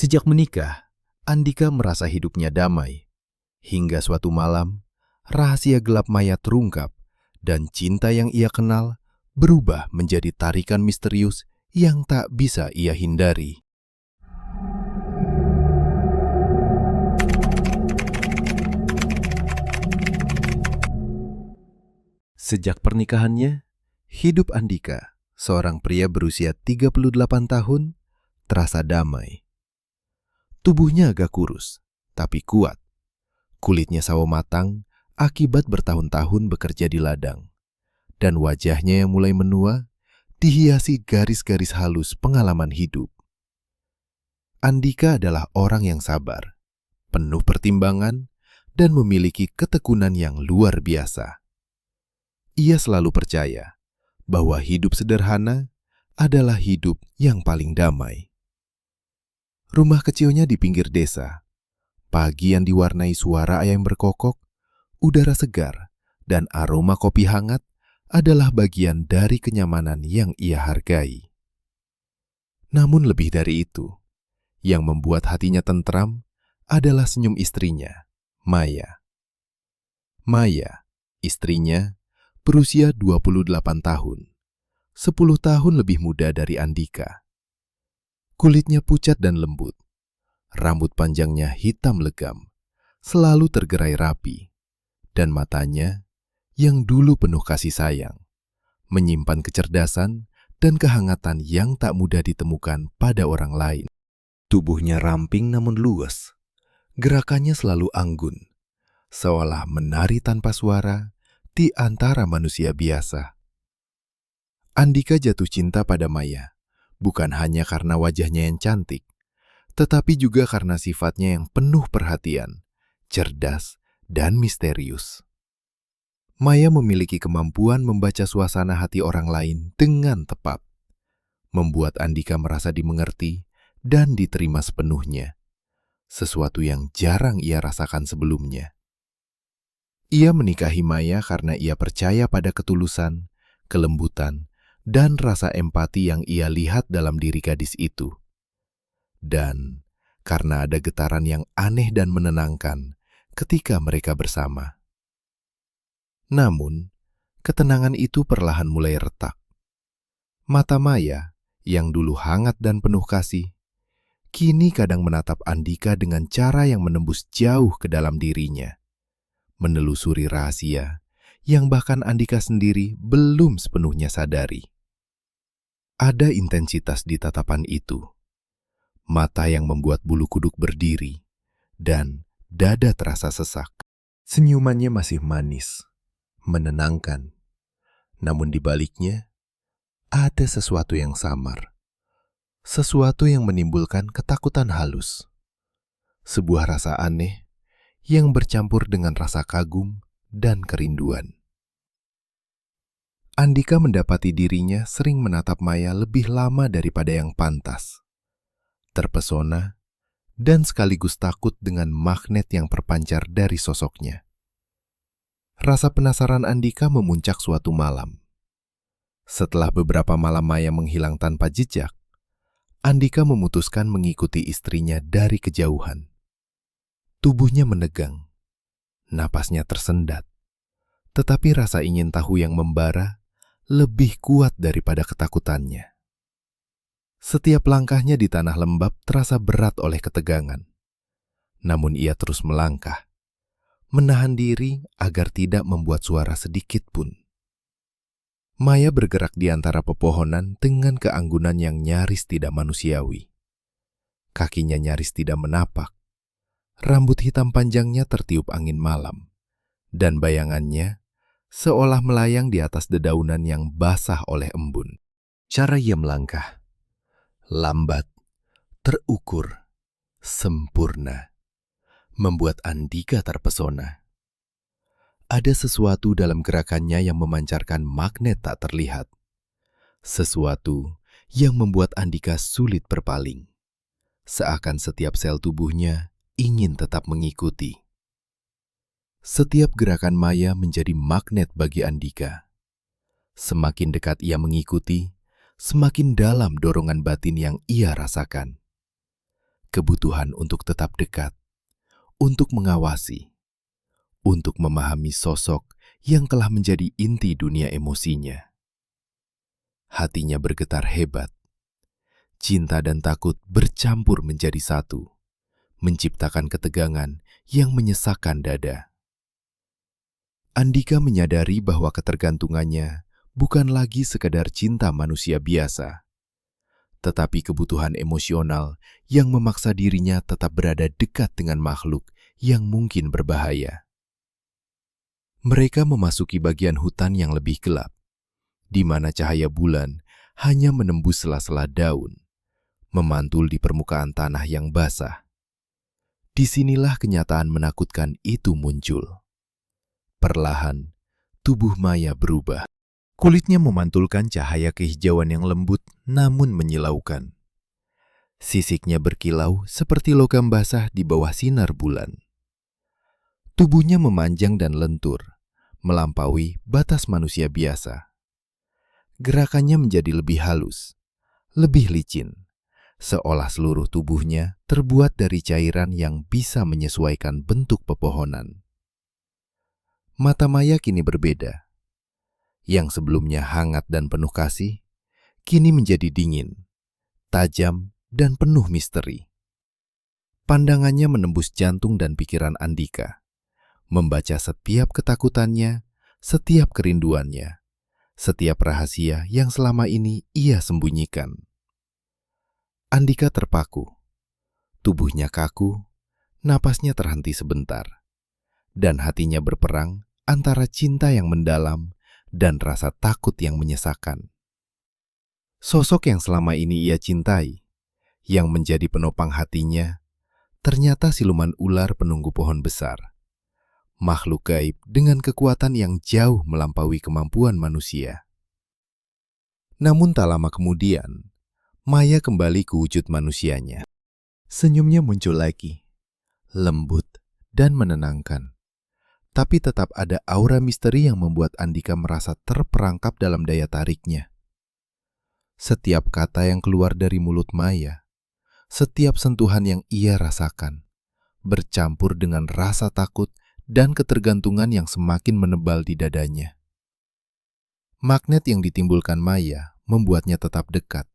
Sejak menikah, Andika merasa hidupnya damai. Hingga suatu malam, rahasia gelap Maya terungkap dan cinta yang ia kenal berubah menjadi tarikan misterius yang tak bisa ia hindari. Sejak pernikahannya, hidup Andika, seorang pria berusia 38 tahun, terasa damai. Tubuhnya agak kurus, tapi kuat. Kulitnya sawo matang akibat bertahun-tahun bekerja di ladang. Dan wajahnya yang mulai menua, dihiasi garis-garis halus pengalaman hidup. Andika adalah orang yang sabar, penuh pertimbangan, dan memiliki ketekunan yang luar biasa. Ia selalu percaya bahwa hidup sederhana adalah hidup yang paling damai. Rumah kecilnya di pinggir desa. Pagi yang diwarnai suara ayam berkokok, udara segar, dan aroma kopi hangat adalah bagian dari kenyamanan yang ia hargai. Namun lebih dari itu, yang membuat hatinya tentram adalah senyum istrinya, Maya. Maya, istrinya, berusia 28 tahun, 10 tahun lebih muda dari Andika. Kulitnya pucat dan lembut. Rambut panjangnya hitam legam, selalu tergerai rapi, dan matanya yang dulu penuh kasih sayang, menyimpan kecerdasan dan kehangatan yang tak mudah ditemukan pada orang lain. Tubuhnya ramping namun luwes, gerakannya selalu anggun, seolah menari tanpa suara di antara manusia biasa. Andika jatuh cinta pada Maya, bukan hanya karena wajahnya yang cantik, tetapi juga karena sifatnya yang penuh perhatian, cerdas, dan misterius. Maya memiliki kemampuan membaca suasana hati orang lain dengan tepat, membuat Andika merasa dimengerti dan diterima sepenuhnya, sesuatu yang jarang ia rasakan sebelumnya. Ia menikahi Maya karena ia percaya pada ketulusan, kelembutan, dan rasa empati yang ia lihat dalam diri gadis itu. Dan karena ada getaran yang aneh dan menenangkan ketika mereka bersama. Namun, ketenangan itu perlahan mulai retak. Mata Maya, yang dulu hangat dan penuh kasih, kini kadang menatap Andika dengan cara yang menembus jauh ke dalam dirinya, menelusuri rahasia yang bahkan Andika sendiri belum sepenuhnya sadari. Ada intensitas di tatapan itu. Mata yang membuat bulu kuduk berdiri, dan dada terasa sesak. Senyumannya masih manis, menenangkan. Namun di baliknya, ada sesuatu yang samar. Sesuatu yang menimbulkan ketakutan halus. Sebuah rasa aneh yang bercampur dengan rasa kagum dan kerinduan. Andika mendapati dirinya sering menatap Maya lebih lama daripada yang pantas. Terpesona, dan sekaligus takut dengan magnet yang terpancar dari sosoknya. Rasa penasaran Andika memuncak suatu malam. Setelah beberapa malam Maya menghilang tanpa jejak, Andika memutuskan mengikuti istrinya dari kejauhan. Tubuhnya menegang, napasnya tersendat, tetapi rasa ingin tahu yang membara lebih kuat daripada ketakutannya. Setiap langkahnya di tanah lembab terasa berat oleh ketegangan. Namun ia terus melangkah, menahan diri agar tidak membuat suara sedikit pun. Maya bergerak di antara pepohonan dengan keanggunan yang nyaris tidak manusiawi. Kakinya nyaris tidak menapak. Rambut hitam panjangnya tertiup angin malam, dan bayangannya seolah melayang di atas dedaunan yang basah oleh embun. Cara ia melangkah lambat, terukur, sempurna, membuat Andika terpesona. Ada sesuatu dalam gerakannya yang memancarkan magnet tak terlihat. Sesuatu yang membuat Andika sulit berpaling. Seakan setiap sel tubuhnya ingin tetap mengikuti. Setiap gerakan Maya menjadi magnet bagi Andika. Semakin dekat ia mengikuti, semakin dalam dorongan batin yang ia rasakan. kebutuhan untuk tetap dekat, untuk mengawasi, untuk memahami sosok yang telah menjadi inti dunia emosinya. Hatinya bergetar hebat. Cinta dan takut bercampur menjadi satu, menciptakan ketegangan yang menyesakkan dada. Andika menyadari bahwa ketergantungannya bukan lagi sekedar cinta manusia biasa, tetapi kebutuhan emosional yang memaksa dirinya tetap berada dekat dengan makhluk yang mungkin berbahaya. Mereka memasuki bagian hutan yang lebih gelap, di mana cahaya bulan hanya menembus sela-sela daun, memantul di permukaan tanah yang basah. Disinilah kenyataan menakutkan itu muncul. Perlahan, tubuh Maya berubah. Kulitnya memantulkan cahaya kehijauan yang lembut namun menyilaukan. Sisiknya berkilau seperti logam basah di bawah sinar bulan. Tubuhnya memanjang dan lentur, melampaui batas manusia biasa. Gerakannya menjadi lebih halus, lebih licin, seolah seluruh tubuhnya terbuat dari cairan yang bisa menyesuaikan bentuk pepohonan. Mata Maya kini berbeda. Yang sebelumnya hangat dan penuh kasih, kini menjadi dingin, tajam, dan penuh misteri. Pandangannya menembus jantung dan pikiran Andika, membaca setiap ketakutannya, setiap kerinduannya, setiap rahasia yang selama ini ia sembunyikan. Andika terpaku, tubuhnya kaku, napasnya terhenti sebentar, dan hatinya berperang antara cinta yang mendalam dan rasa takut yang menyesakan. Sosok yang selama ini ia cintai, yang menjadi penopang hatinya, ternyata siluman ular penunggu pohon besar. Makhluk gaib dengan kekuatan yang jauh melampaui kemampuan manusia. Namun tak lama kemudian, Maya kembali ke wujud manusianya. Senyumnya muncul lagi, lembut dan menenangkan. Tapi tetap ada aura misteri yang membuat Andika merasa terperangkap dalam daya tariknya. Setiap kata yang keluar dari mulut Maya, setiap sentuhan yang ia rasakan, bercampur dengan rasa takut dan ketergantungan yang semakin menebal di dadanya. Magnet yang ditimbulkan Maya membuatnya tetap dekat,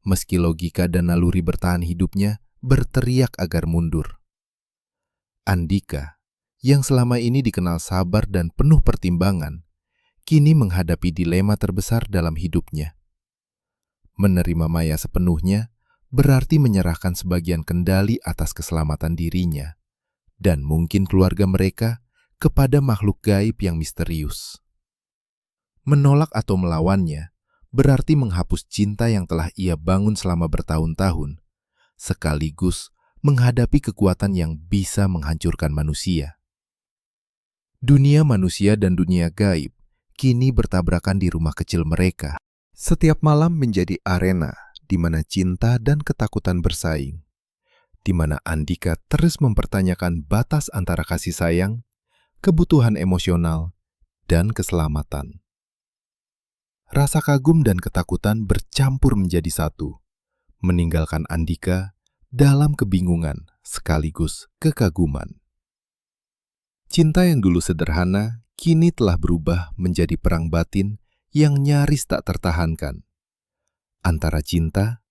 meski logika dan naluri bertahan hidupnya berteriak agar mundur. Andika, yang selama ini dikenal sabar dan penuh pertimbangan, kini menghadapi dilema terbesar dalam hidupnya. Menerima Maya sepenuhnya berarti menyerahkan sebagian kendali atas keselamatan dirinya dan mungkin keluarga mereka kepada makhluk gaib yang misterius. Menolak atau melawannya berarti menghapus cinta yang telah ia bangun selama bertahun-tahun, sekaligus menghadapi kekuatan yang bisa menghancurkan manusia. Dunia manusia dan dunia gaib kini bertabrakan di rumah kecil mereka. Setiap malam menjadi arena di mana cinta dan ketakutan bersaing, di mana Andika terus mempertanyakan batas antara kasih sayang, kebutuhan emosional, dan keselamatan. Rasa kagum dan ketakutan bercampur menjadi satu, meninggalkan Andika dalam kebingungan sekaligus kekaguman. Cinta yang dulu sederhana, kini telah berubah menjadi perang batin yang nyaris tak tertahankan. Antara cinta,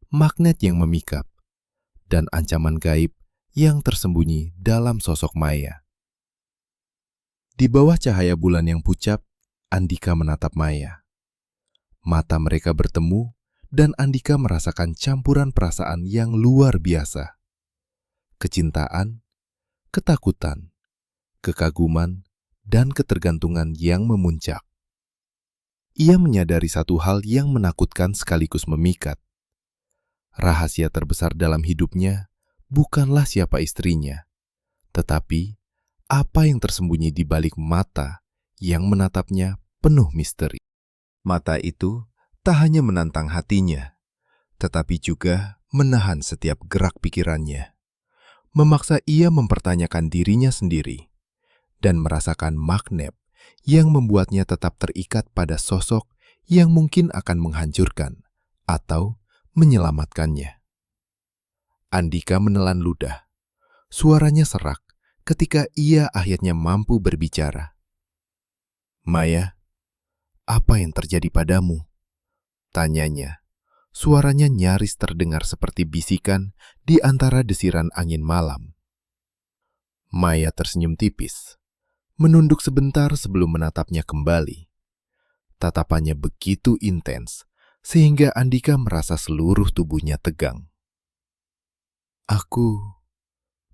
magnet yang memikat, dan ancaman gaib yang tersembunyi dalam sosok Maya. Di bawah cahaya bulan yang pucat, Andika menatap Maya. Mata mereka bertemu, dan Andika merasakan campuran perasaan yang luar biasa. Kecintaan, ketakutan, kekaguman, dan ketergantungan yang memuncak. Ia menyadari satu hal yang menakutkan sekaligus memikat. Rahasia terbesar dalam hidupnya bukanlah siapa istrinya, tetapi apa yang tersembunyi di balik mata yang menatapnya penuh misteri. Mata itu tak hanya menantang hatinya, tetapi juga menahan setiap gerak pikirannya, memaksa ia mempertanyakan dirinya sendiri, dan merasakan magnet yang membuatnya tetap terikat pada sosok yang mungkin akan menghancurkan atau menyelamatkannya. Andika menelan ludah. Suaranya serak ketika ia akhirnya mampu berbicara. "Maya, apa yang terjadi padamu?" tanyanya. Suaranya nyaris terdengar seperti bisikan di antara desiran angin malam. Maya tersenyum tipis, menunduk sebentar sebelum menatapnya kembali. Tatapannya begitu intens, sehingga Andika merasa seluruh tubuhnya tegang. "Aku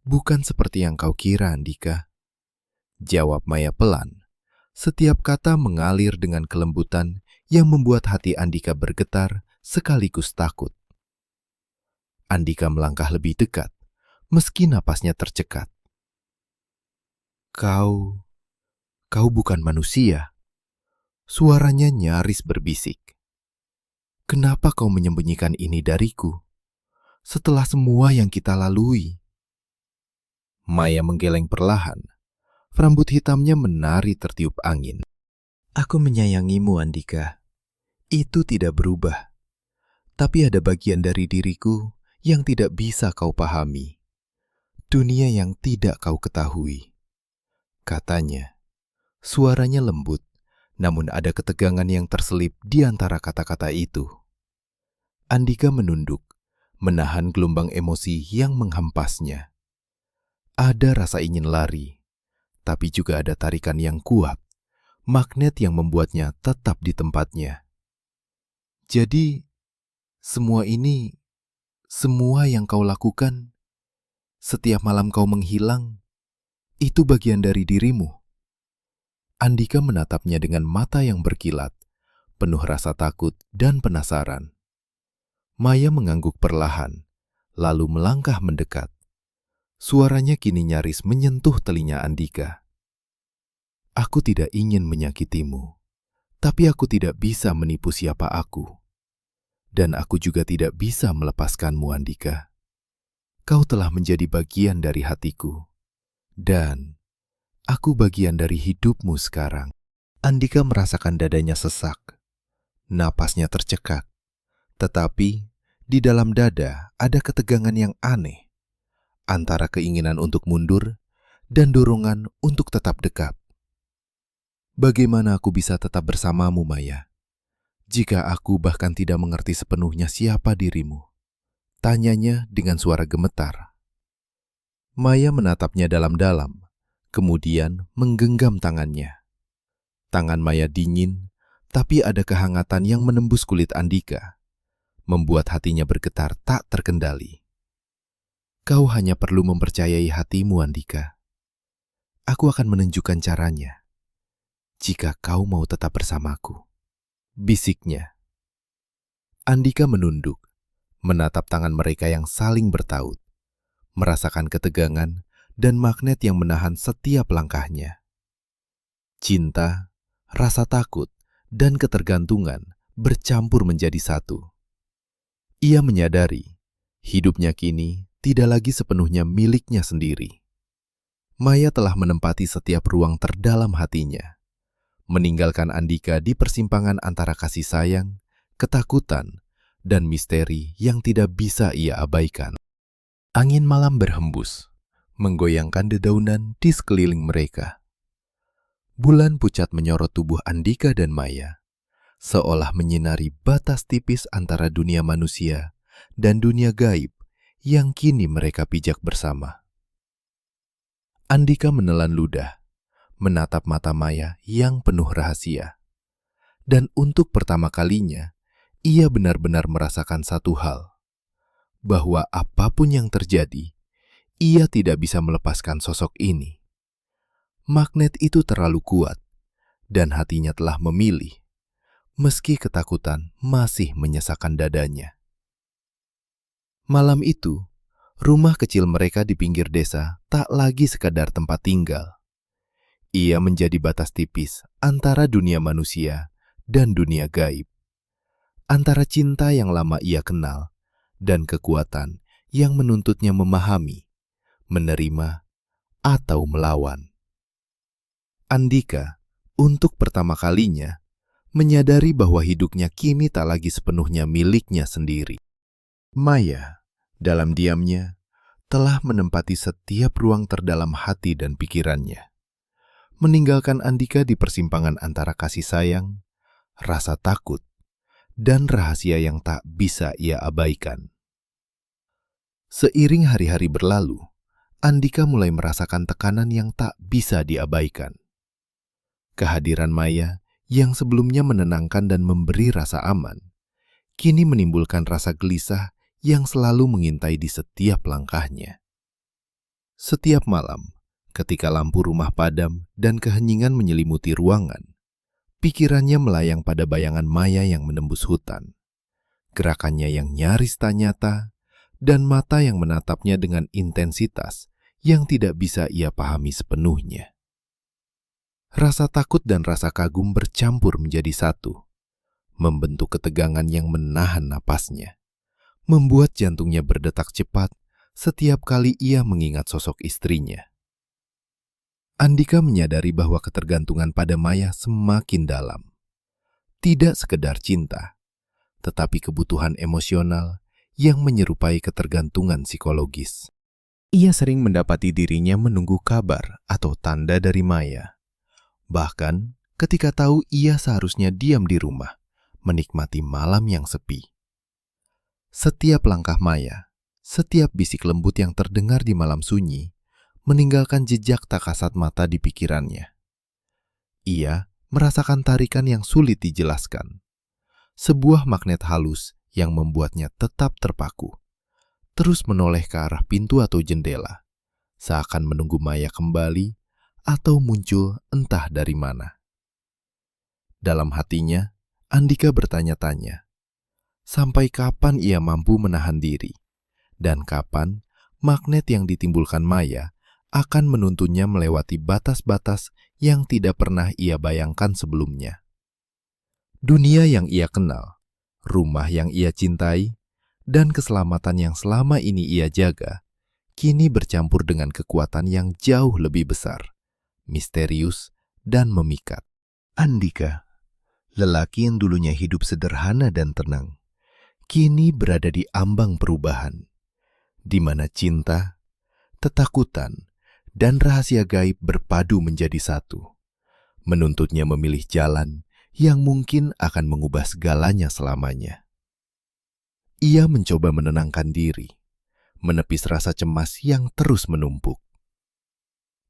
bukan seperti yang kau kira, Andika," jawab Maya pelan. Setiap kata mengalir dengan kelembutan yang membuat hati Andika bergetar sekaligus takut. Andika melangkah lebih dekat, meski napasnya tercekat. Kau bukan manusia." Suaranya nyaris berbisik. "Kenapa kau menyembunyikan ini dariku? Setelah semua yang kita lalui." Maya menggeleng perlahan. Rambut hitamnya menari tertiup angin. "Aku menyayangimu, Andika. Itu tidak berubah. Tapi ada bagian dari diriku yang tidak bisa kau pahami. Dunia yang tidak kau ketahui," katanya. Suaranya lembut, namun ada ketegangan yang terselip di antara kata-kata itu. Andika menunduk, menahan gelombang emosi yang menghempasnya. Ada rasa ingin lari, tapi juga ada tarikan yang kuat, magnet yang membuatnya tetap di tempatnya. "Jadi, semua yang kau lakukan, setiap malam kau menghilang, itu bagian dari dirimu?" Andika menatapnya dengan mata yang berkilat, penuh rasa takut dan penasaran. Maya mengangguk perlahan, lalu melangkah mendekat. Suaranya kini nyaris menyentuh telinga Andika. "Aku tidak ingin menyakitimu, tapi aku tidak bisa menipu siapa aku. Dan aku juga tidak bisa melepaskanmu, Andika. Kau telah menjadi bagian dari hatiku. Dan aku bagian dari hidupmu sekarang." Andika merasakan dadanya sesak. Napasnya tercekat. Tetapi di dalam dada ada ketegangan yang aneh, antara keinginan untuk mundur dan dorongan untuk tetap dekat. "Bagaimana aku bisa tetap bersamamu, Maya, jika aku bahkan tidak mengerti sepenuhnya siapa dirimu?" tanyanya dengan suara gemetar. Maya menatapnya dalam-dalam, kemudian menggenggam tangannya. Tangan Maya dingin, tapi ada kehangatan yang menembus kulit Andika, membuat hatinya bergetar tak terkendali. "Kau hanya perlu mempercayai hatimu, Andika. Aku akan menunjukkan caranya, jika kau mau tetap bersamaku," bisiknya. Andika menunduk, menatap tangan mereka yang saling bertaut, merasakan ketegangan dan magnet yang menahan setiap langkahnya. Cinta, rasa takut, dan ketergantungan bercampur menjadi satu. Ia menyadari hidupnya kini tidak lagi sepenuhnya miliknya sendiri. Maya telah menempati setiap ruang terdalam hatinya, meninggalkan Andika di persimpangan antara kasih sayang, ketakutan, dan misteri yang tidak bisa ia abaikan. Angin malam berhembus, menggoyangkan dedaunan di sekeliling mereka. Bulan pucat menyorot tubuh Andika dan Maya, seolah menyinari batas tipis antara dunia manusia dan dunia gaib yang kini mereka pijak bersama. Andika menelan ludah, menatap mata Maya yang penuh rahasia. Dan untuk pertama kalinya, ia benar-benar merasakan satu hal, bahwa apapun yang terjadi, ia tidak bisa melepaskan sosok ini. Magnet itu terlalu kuat, dan hatinya telah memilih, meski ketakutan masih menyesakkan dadanya. Malam itu, rumah kecil mereka di pinggir desa tak lagi sekadar tempat tinggal. Ia menjadi batas tipis antara dunia manusia dan dunia gaib. Antara cinta yang lama ia kenal dan kekuatan yang menuntutnya memahami, menerima, atau melawan. Andika, untuk pertama kalinya, menyadari bahwa hidupnya kini tak lagi sepenuhnya miliknya sendiri. Maya, Dalam diamnya, telah menempati setiap ruang terdalam hati dan pikirannya, meninggalkan Andika di persimpangan antara kasih sayang, rasa takut, dan rahasia yang tak bisa ia abaikan. Seiring hari-hari berlalu, Andika mulai merasakan tekanan yang tak bisa diabaikan. Kehadiran Maya yang sebelumnya menenangkan dan memberi rasa aman, kini menimbulkan rasa gelisah yang selalu mengintai di setiap langkahnya. Setiap malam, ketika lampu rumah padam dan keheningan menyelimuti ruangan, pikirannya melayang pada bayangan Maya yang menembus hutan. Gerakannya yang nyaris tak nyata, dan mata yang menatapnya dengan intensitas yang tidak bisa ia pahami sepenuhnya. Rasa takut dan rasa kagum bercampur menjadi satu, membentuk ketegangan yang menahan napasnya, membuat jantungnya berdetak cepat setiap kali ia mengingat sosok istrinya. Andika menyadari bahwa ketergantungan pada Maya semakin dalam. Tidak sekedar cinta, tetapi kebutuhan emosional yang menyerupai ketergantungan psikologis. Ia sering mendapati dirinya menunggu kabar atau tanda dari Maya. Bahkan ketika tahu ia seharusnya diam di rumah, menikmati malam yang sepi. Setiap langkah Maya, setiap bisik lembut yang terdengar di malam sunyi, meninggalkan jejak tak kasat mata di pikirannya. Ia merasakan tarikan yang sulit dijelaskan. Sebuah magnet halus yang membuatnya tetap terpaku, terus menoleh ke arah pintu atau jendela, seakan menunggu Maya kembali atau muncul entah dari mana. Dalam hatinya, Andika bertanya-tanya, sampai kapan ia mampu menahan diri, dan kapan magnet yang ditimbulkan Maya akan menuntunnya melewati batas-batas yang tidak pernah ia bayangkan sebelumnya. Dunia yang ia kenal, rumah yang ia cintai, dan keselamatan yang selama ini ia jaga, kini bercampur dengan kekuatan yang jauh lebih besar, misterius, dan memikat. Andika, lelaki yang dulunya hidup sederhana dan tenang, kini berada di ambang perubahan, di mana cinta, ketakutan, dan rahasia gaib berpadu menjadi satu, menuntutnya memilih jalan yang mungkin akan mengubah segalanya selamanya. Ia mencoba menenangkan diri, menepis rasa cemas yang terus menumpuk.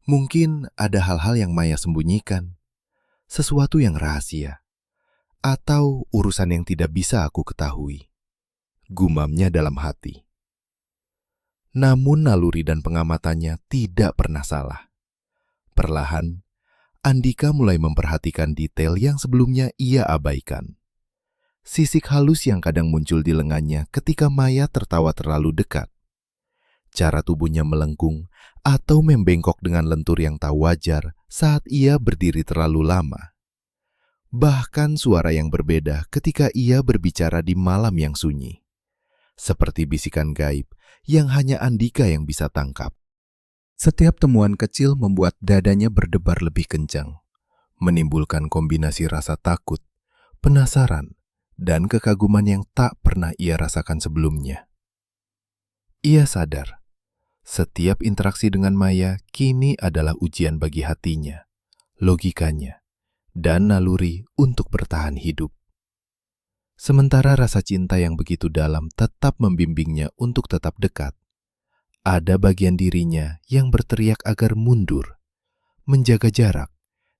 Mungkin ada hal-hal yang Maya sembunyikan, sesuatu yang rahasia, atau urusan yang tidak bisa aku ketahui, gumamnya dalam hati. Namun naluri dan pengamatannya tidak pernah salah. Perlahan, Andika mulai memperhatikan detail yang sebelumnya ia abaikan. Sisik halus yang kadang muncul di lengannya ketika Maya tertawa terlalu dekat. Cara tubuhnya melengkung atau membengkok dengan lentur yang tak wajar saat ia berdiri terlalu lama. Bahkan suara yang berbeda ketika ia berbicara di malam yang sunyi. Seperti bisikan gaib yang hanya Andika yang bisa tangkap. Setiap temuan kecil membuat dadanya berdebar lebih kencang, menimbulkan kombinasi rasa takut, penasaran, dan kekaguman yang tak pernah ia rasakan sebelumnya. Ia sadar, setiap interaksi dengan Maya kini adalah ujian bagi hatinya, logikanya, dan naluri untuk bertahan hidup. Sementara rasa cinta yang begitu dalam tetap membimbingnya untuk tetap dekat, ada bagian dirinya yang berteriak agar mundur, menjaga jarak,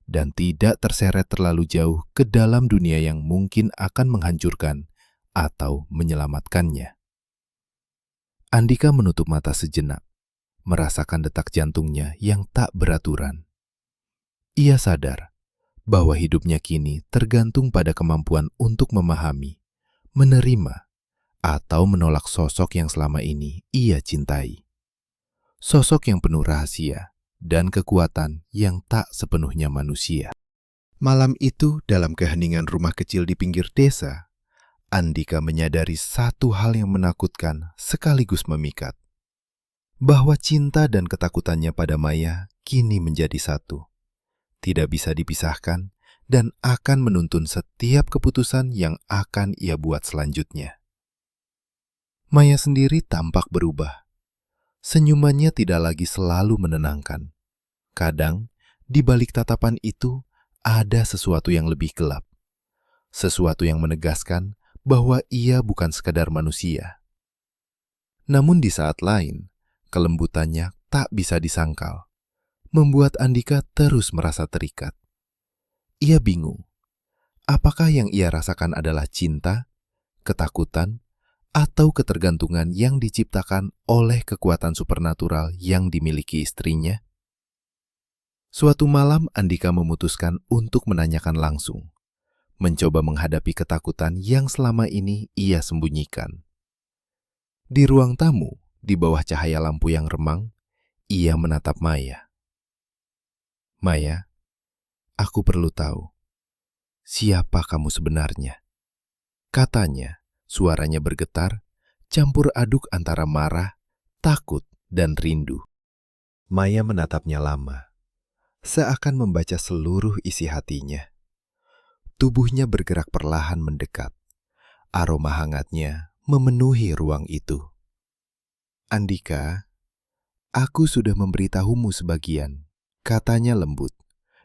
dan tidak terseret terlalu jauh ke dalam dunia yang mungkin akan menghancurkan atau menyelamatkannya. Andika menutup mata sejenak, merasakan detak jantungnya yang tak beraturan. Ia sadar bahwa hidupnya kini tergantung pada kemampuan untuk memahami, menerima, atau menolak sosok yang selama ini ia cintai. Sosok yang penuh rahasia dan kekuatan yang tak sepenuhnya manusia. Malam itu, dalam keheningan rumah kecil di pinggir desa, Andika menyadari satu hal yang menakutkan sekaligus memikat. Bahwa cinta dan ketakutannya pada Maya kini menjadi satu. Tidak bisa dipisahkan dan akan menuntun setiap keputusan yang akan ia buat selanjutnya. Maya sendiri tampak berubah. Senyumannya tidak lagi selalu menenangkan. Kadang, di balik tatapan itu, ada sesuatu yang lebih gelap. Sesuatu yang menegaskan bahwa ia bukan sekadar manusia. Namun di saat lain, kelembutannya tak bisa disangkal, membuat Andika terus merasa terikat. Ia bingung, apakah yang ia rasakan adalah cinta, ketakutan, atau ketergantungan yang diciptakan oleh kekuatan supernatural yang dimiliki istrinya? Suatu malam Andika memutuskan untuk menanyakan langsung, mencoba menghadapi ketakutan yang selama ini ia sembunyikan. Di ruang tamu, di bawah cahaya lampu yang remang, ia menatap Maya. "Maya, aku perlu tahu, siapa kamu sebenarnya?" Katanya, suaranya bergetar, campur aduk antara marah, takut, dan rindu. Maya menatapnya lama, seakan membaca seluruh isi hatinya. Tubuhnya bergerak perlahan mendekat. Aroma hangatnya memenuhi ruang itu. "Andika, aku sudah memberitahumu sebagian," katanya lembut.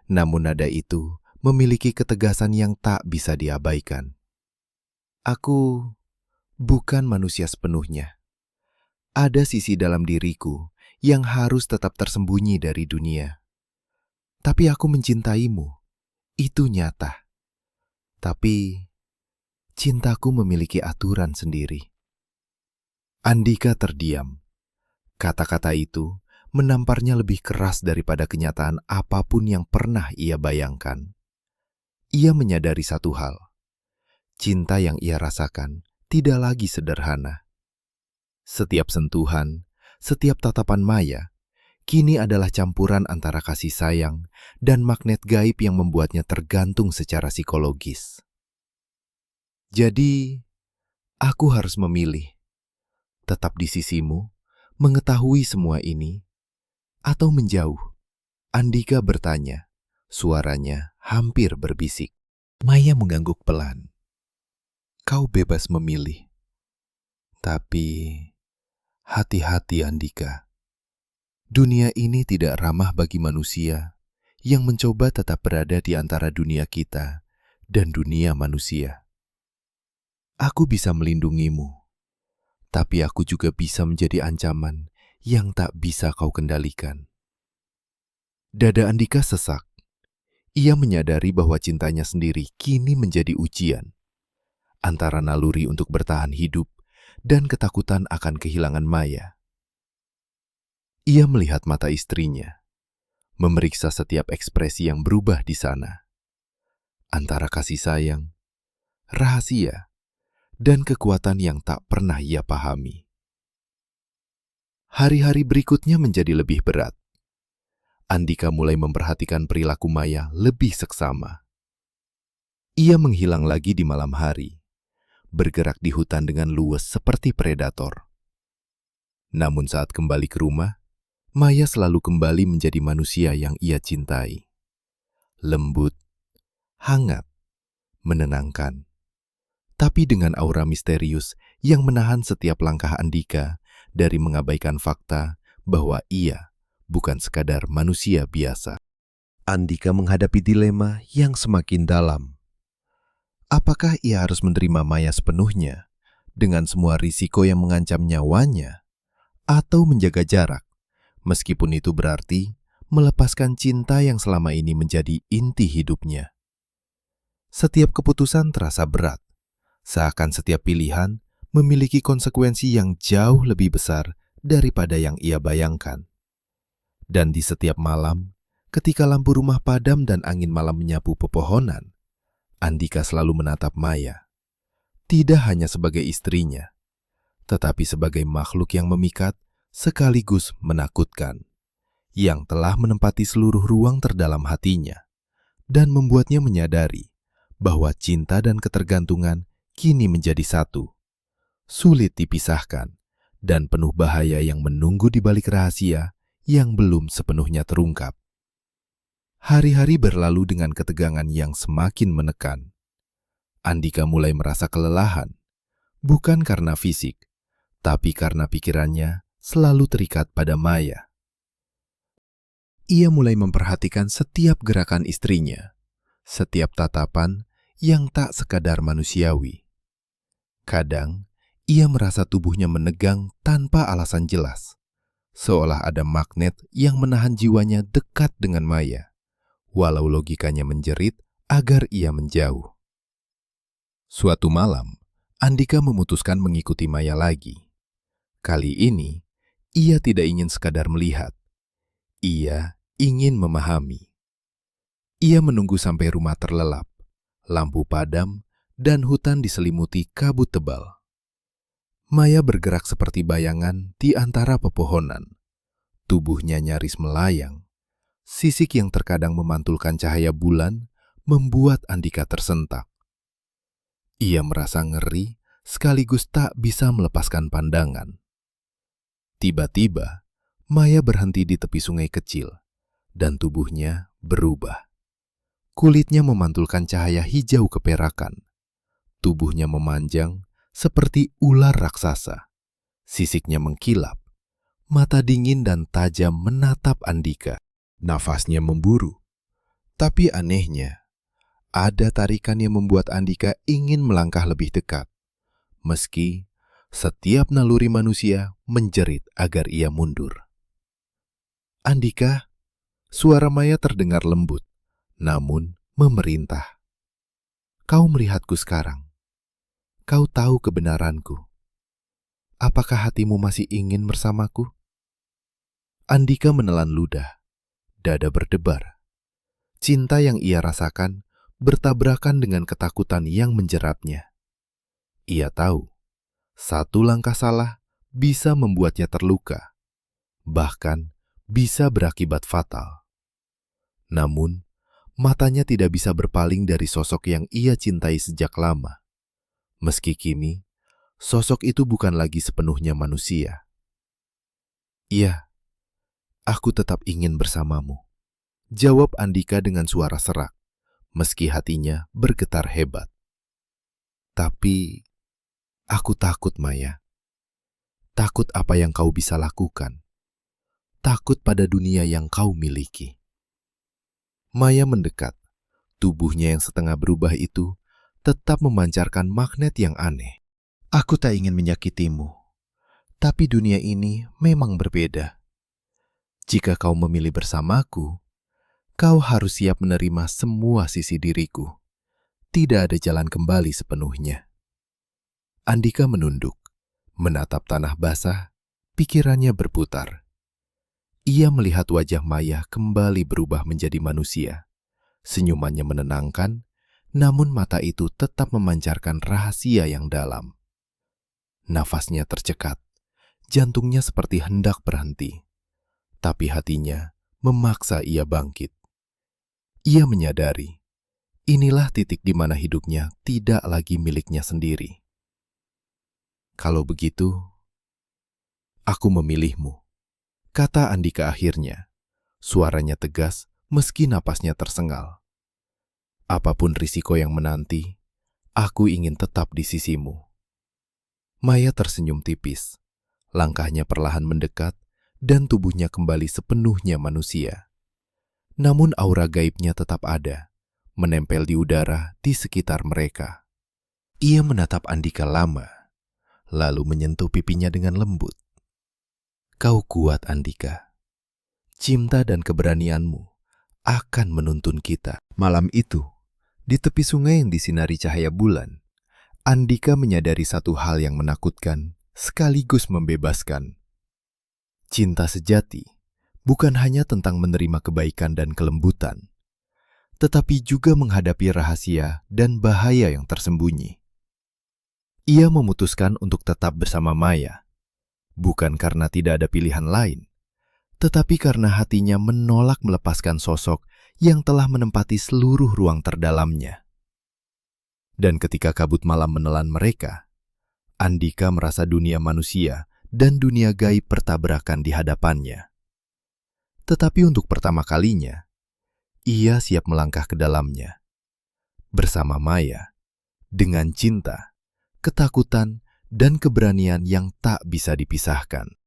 Namun nada itu memiliki ketegasan yang tak bisa diabaikan. "Aku bukan manusia sepenuhnya. Ada sisi dalam diriku yang harus tetap tersembunyi dari dunia. Tapi aku mencintaimu, itu nyata. Tapi cintaku memiliki aturan sendiri." Andika terdiam. Kata-kata itu menamparnya lebih keras daripada kenyataan apapun yang pernah ia bayangkan. Ia menyadari satu hal. Cinta yang ia rasakan tidak lagi sederhana. Setiap sentuhan, setiap tatapan Maya, kini adalah campuran antara kasih sayang dan magnet gaib yang membuatnya tergantung secara psikologis. "Jadi, aku harus memilih, tetap di sisimu, mengetahui semua ini, atau menjauh?" Andika bertanya, suaranya hampir berbisik. Maya mengangguk pelan. "Kau bebas memilih. Tapi hati-hati, Andika. Dunia ini tidak ramah bagi manusia yang mencoba tetap berada di antara dunia kita dan dunia manusia. Aku bisa melindungimu, tapi aku juga bisa menjadi ancaman yang tak bisa kau kendalikan." Dada Andika sesak. Ia menyadari bahwa cintanya sendiri kini menjadi ujian. Antara naluri untuk bertahan hidup dan ketakutan akan kehilangan Maya. Ia melihat mata istrinya, memeriksa setiap ekspresi yang berubah di sana. Antara kasih sayang, rahasia, dan kekuatan yang tak pernah ia pahami. Hari-hari berikutnya menjadi lebih berat. Andika mulai memperhatikan perilaku Maya lebih seksama. Ia menghilang lagi di malam hari, bergerak di hutan dengan luwes seperti predator. Namun saat kembali ke rumah, Maya selalu kembali menjadi manusia yang ia cintai. Lembut, hangat, menenangkan, tapi dengan aura misterius yang menahan setiap langkah Andika dari mengabaikan fakta bahwa ia bukan sekadar manusia biasa. Andika menghadapi dilema yang semakin dalam. Apakah ia harus menerima Maya sepenuhnya dengan semua risiko yang mengancam nyawanya, atau menjaga jarak, meskipun itu berarti melepaskan cinta yang selama ini menjadi inti hidupnya? Setiap keputusan terasa berat, seakan setiap pilihan memiliki konsekuensi yang jauh lebih besar daripada yang ia bayangkan. Dan di setiap malam, ketika lampu rumah padam dan angin malam menyapu pepohonan, Andika selalu menatap Maya, tidak hanya sebagai istrinya, tetapi sebagai makhluk yang memikat sekaligus menakutkan, yang telah menempati seluruh ruang terdalam hatinya, dan membuatnya menyadari bahwa cinta dan ketergantungan kini menjadi satu, sulit dipisahkan, dan penuh bahaya yang menunggu di balik rahasia yang belum sepenuhnya terungkap. Hari-hari berlalu dengan ketegangan yang semakin menekan. Andika mulai merasa kelelahan, bukan karena fisik, tapi karena pikirannya selalu terikat pada Maya. Ia mulai memperhatikan setiap gerakan istrinya, setiap tatapan yang tak sekadar manusiawi. Kadang, ia merasa tubuhnya menegang tanpa alasan jelas, seolah ada magnet yang menahan jiwanya dekat dengan Maya, walau logikanya menjerit agar ia menjauh. Suatu malam, Andika memutuskan mengikuti Maya lagi. Kali ini, ia tidak ingin sekadar melihat. Ia ingin memahami. Ia menunggu sampai rumah terlelap, lampu padam, dan hutan diselimuti kabut tebal. Maya bergerak seperti bayangan di antara pepohonan. Tubuhnya nyaris melayang. Sisik yang terkadang memantulkan cahaya bulan membuat Andika tersentak. Ia merasa ngeri sekaligus tak bisa melepaskan pandangan. Tiba-tiba, Maya berhenti di tepi sungai kecil, dan tubuhnya berubah. Kulitnya memantulkan cahaya hijau keperakan. Tubuhnya memanjang seperti ular raksasa. Sisiknya mengkilap. Mata dingin dan tajam menatap Andika. Nafasnya memburu. Tapi anehnya, ada tarikan yang membuat Andika ingin melangkah lebih dekat. Meski setiap naluri manusia menjerit agar ia mundur. Andika, suara Maya terdengar lembut, namun memerintah. Kau melihatku sekarang. Kau tahu kebenaranku. Apakah hatimu masih ingin bersamaku? Andika menelan ludah, dada berdebar. Cinta yang ia rasakan bertabrakan dengan ketakutan yang menjeratnya. Ia tahu, satu langkah salah bisa membuatnya terluka, bahkan bisa berakibat fatal. Namun, matanya tidak bisa berpaling dari sosok yang ia cintai sejak lama. Meski kini, sosok itu bukan lagi sepenuhnya manusia. Iya, aku tetap ingin bersamamu, jawab Andika dengan suara serak, meski hatinya bergetar hebat. Tapi, aku takut, Maya. Takut apa yang kau bisa lakukan. Takut pada dunia yang kau miliki. Maya mendekat. Tubuhnya yang setengah berubah itu tetap memancarkan magnet yang aneh. Aku tak ingin menyakitimu, tapi dunia ini memang berbeda. Jika kau memilih bersamaku, kau harus siap menerima semua sisi diriku. Tidak ada jalan kembali sepenuhnya. Andika menunduk, menatap tanah basah, pikirannya berputar. Ia melihat wajah Maya kembali berubah menjadi manusia. Senyumannya menenangkan, namun mata itu tetap memancarkan rahasia yang dalam. Nafasnya tercekat, jantungnya seperti hendak berhenti. Tapi hatinya memaksa ia bangkit. Ia menyadari, inilah titik di mana hidupnya tidak lagi miliknya sendiri. Kalau begitu, aku memilihmu, kata Andika akhirnya. Suaranya tegas meski napasnya tersengal. Apapun risiko yang menanti, aku ingin tetap di sisimu. Maya tersenyum tipis. Langkahnya perlahan mendekat dan tubuhnya kembali sepenuhnya manusia. Namun aura gaibnya tetap ada, menempel di udara di sekitar mereka. Ia menatap Andika lama, lalu menyentuh pipinya dengan lembut. Kau kuat, Andika. Cinta dan keberanianmu akan menuntun kita. Malam itu, di tepi sungai yang disinari cahaya bulan, Andika menyadari satu hal yang menakutkan sekaligus membebaskan. Cinta sejati bukan hanya tentang menerima kebaikan dan kelembutan, tetapi juga menghadapi rahasia dan bahaya yang tersembunyi. Ia memutuskan untuk tetap bersama Maya, bukan karena tidak ada pilihan lain, tetapi karena hatinya menolak melepaskan sosok yang telah menempati seluruh ruang terdalamnya. Dan ketika kabut malam menelan mereka, Andika merasa dunia manusia dan dunia gaib bertabrakan di hadapannya. Tetapi untuk pertama kalinya, ia siap melangkah ke dalamnya. Bersama Maya, dengan cinta, ketakutan, dan keberanian yang tak bisa dipisahkan.